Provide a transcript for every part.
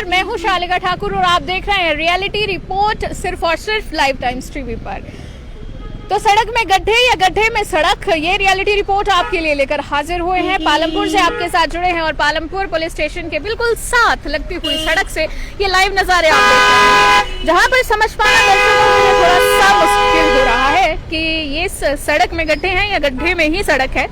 नमस्कार, मैं हूं शालिका ठाकुर और आप देख रहे हैं रियलिटी रिपोर्ट सिर्फ और सिर्फ लाइव टाइम्स टीवी पर। तो सड़क में गड्ढे या गड्ढे में सड़क, ये रियलिटी रिपोर्ट आपके लिए लेकर हाजिर हुए हैं। पालमपुर से आपके साथ जुड़े हैं और पालमपुर पुलिस स्टेशन के बिल्कुल साथ लगती हुई सड़क से ये लाइव नजारे आप देख रहे हैं, जहां पर समझ पाना दर्शकों के लिए थोड़ा सा मुश्किल हो रहा है कि ये सड़क में गड्ढे हैं या गड्ढे में ही सड़क है।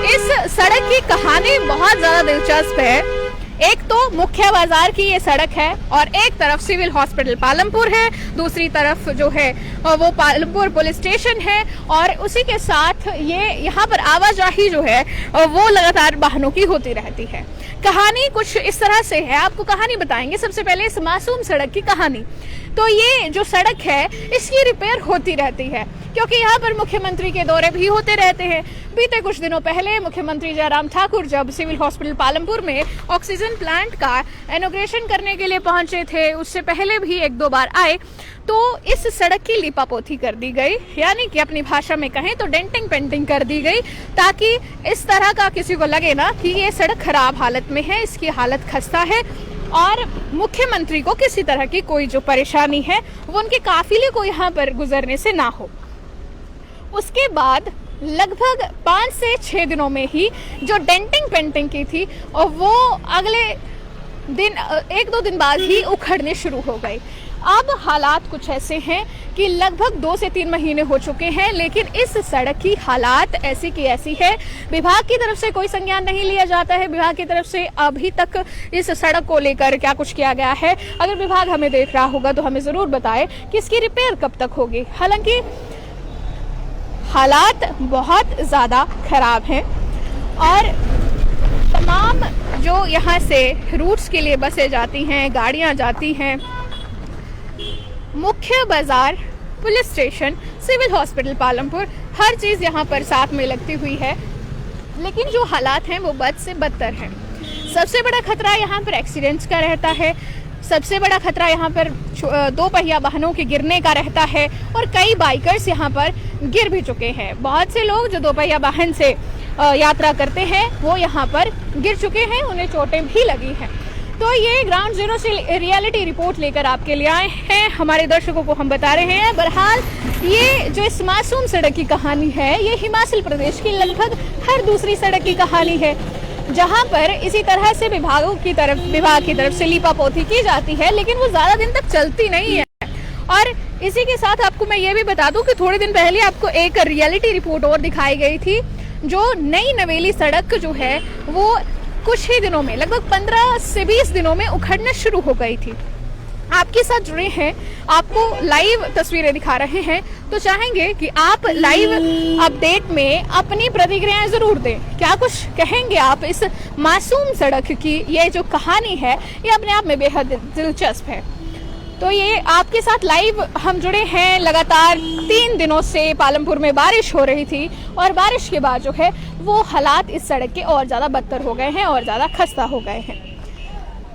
इस सड़क की कहानी बहुत ज्यादा दिलचस्प है। एक तो मुख्य बाजार की ये सड़क है और एक तरफ सिविल हॉस्पिटल पालमपुर है, दूसरी तरफ जो है वो पालमपुर पुलिस स्टेशन है और उसी के साथ ये यहाँ पर आवाजाही जो है वो लगातार वाहनों की होती रहती है। कहानी कुछ इस तरह से है, आपको कहानी बताएंगे। सबसे पहले इस मासूम सड़क की कहानी। तो ये जो सड़क है इसकी रिपेयर होती रहती है क्योंकि यहाँ पर मुख्यमंत्री के दौरे भी होते रहते हैं। बीते कुछ दिनों पहले मुख्यमंत्री जयराम ठाकुर जब सिविल हॉस्पिटल पालमपुर में ऑक्सीजन प्लांट का इनॉग्रेशन करने के लिए पहुंचे थे, उससे पहले भी एक दो बार आए, तो इस सड़क की लिपापोती कर दी गई, यानी कि अपनी भाषा में कहें तो डेंटिंग पेंटिंग कर दी गई, ताकि इस तरह का किसी को लगे ना कि ये सड़क खराब हालत में है, इसकी हालत खस्ता है और मुख्यमंत्री को किसी तरह की कोई जो परेशानी है वो उनके काफिले को यहाँ पर गुजरने से ना हो। उसके बाद लगभग 5 से 6 दिनों में ही जो डेंटिंग पेंटिंग की थी और वो अगले दिन 1-2 दिन बाद ही उखड़ने शुरू हो गई। अब हालात कुछ ऐसे हैं कि लगभग 2 से 3 महीने हो चुके हैं, लेकिन इस सड़क की हालात ऐसी की ऐसी है। विभाग की तरफ से कोई संज्ञान नहीं लिया जाता है। विभाग की तरफ से अभी तक इस सड़क को लेकर क्या कुछ किया गया है, अगर विभाग हमें देख रहा होगा तो हमें जरूर बताए कि इसकी रिपेयर कब तक होगी। हालांकि हालात बहुत ज़्यादा खराब हैं और तमाम जो यहाँ से रूट्स के लिए बसें जाती हैं, गाड़ियाँ जाती हैं, मुख्य बाजार, police station, civil hospital Palampur, हर चीज़ यहाँ पर साथ में लगती हुई है, लेकिन जो हालात हैं वो बद से बदतर हैं। सबसे बड़ा खतरा यहाँ पर एक्सीडेंट्स का रहता है, सबसे बड़ा खतरा यहाँ पर 2 पहिया वाहनों के गिरने का रहता है और कई बाइकर्स यहाँ पर गिर भी चुके हैं। बहुत से लोग जो 2 पहिया वाहन से यात्रा करते हैं वो यहाँ पर गिर चुके हैं, उन्हें चोटें भी लगी हैं। तो ये ग्राउंड जीरो से रियलिटी रिपोर्ट लेकर आपके लिए आए हैं, हमारे दर्शकों को हम बता रहे हैं। बहरहाल ये जो इस मासूम सड़क की कहानी है ये हिमाचल प्रदेश की लगभग हर दूसरी सड़क की कहानी है, जहां पर इसी तरह से विभाग की तरफ से लिपापोती की जाती है, लेकिन वो ज्यादा दिन तक चलती नहीं है। और इसी के साथ आपको मैं ये भी बता दूं कि थोड़े दिन पहले आपको एक रियलिटी रिपोर्ट और दिखाई गई थी, जो नई नवेली सड़क जो है वो कुछ ही दिनों में, लगभग 15 से 20 दिनों में उखड़ना शुरू हो गई थी। आपके साथ जुड़े हैं, आपको लाइव तस्वीरें दिखा रहे हैं, तो चाहेंगे कि आप लाइव अपडेट में अपनी प्रतिक्रियाएं जरूर दें। क्या कुछ कहेंगे आप इस मासूम सड़क की? ये जो कहानी है ये अपने आप में बेहद दिलचस्प है। तो ये आपके साथ लाइव हम जुड़े हैं। लगातार 3 दिनों से पालमपुर में बारिश हो रही थी और बारिश के बाद जो है वो हालात इस सड़क के और ज़्यादा बदतर हो गए हैं और ज़्यादा खस्ता हो गए हैं।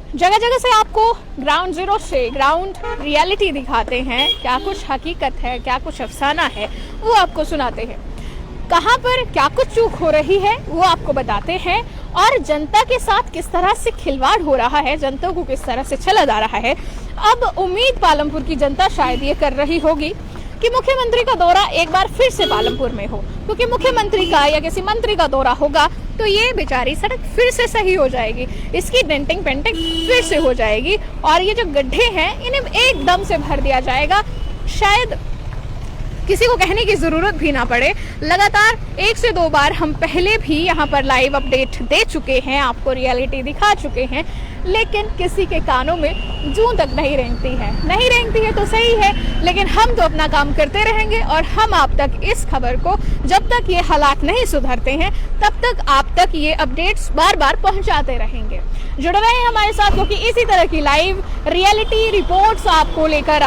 जगह जगह से आपको ग्राउंड जीरो से ग्राउंड रियलिटी दिखाते हैं, क्या कुछ हकीकत है, क्या कुछ अफसाना है, वो आपको सुनाते हैं। कहाँ पर क्या कुछ चूक हो रही है वो आपको बताते हैं और जनता के साथ किस तरह से खिलवाड़ हो रहा है, जनता को किस तरह से चला जा रहा है। अब उम्मीद पालमपुर की जनता शायद ये कर रही होगी कि मुख्यमंत्री का दौरा एक बार फिर से पालमपुर में हो, क्योंकि मुख्यमंत्री का या किसी मंत्री का दौरा होगा तो ये बेचारी सड़क फिर से सही हो जाएगी, इसकी डेंटिंग पेंटिंग फिर से हो जाएगी और ये जो गड्ढे हैं इन्हें एकदम से भर दिया जाएगा। शायद किसी को कहने की जरूरत भी ना पड़े। लगातार 1 से 2 बार हम पहले भी यहाँ पर लाइव अपडेट दे चुके हैं, आपको रियलिटी दिखा चुके हैं, लेकिन किसी के कानों में जूं तक नहीं रेंगती है तो सही है, लेकिन हम तो अपना काम करते रहेंगे और हम आप तक इस खबर को, जब तक ये हालात नहीं सुधरते हैं तब तक आप तक ये अपडेट्स बार बार पहुंचाते रहेंगे। जुड़े रहें हमारे साथ, क्योंकि इसी तरह की लाइव रियलिटी रिपोर्ट्स आपको लेकर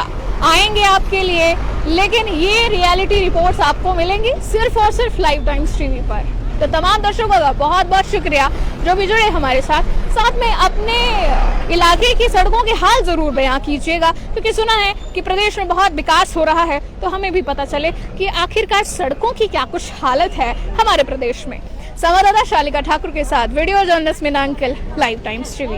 आएंगे आपके लिए, लेकिन ये रियलिटी रिपोर्ट्स आपको मिलेंगी सिर्फ और सिर्फ लाइव टाइम्स टीवी पर। तो तमाम दर्शकों का बहुत बहुत शुक्रिया जो भी जुड़े हमारे साथ में अपने इलाके की सड़कों के हाल जरूर बयां कीजिएगा, क्योंकि सुना है कि प्रदेश में बहुत विकास हो रहा है, तो हमें भी पता चले कि आखिरकार सड़कों की क्या कुछ हालत है हमारे प्रदेश में। संवाददाता शालिका ठाकुर के साथ video journalist Meena uncle, live times TV.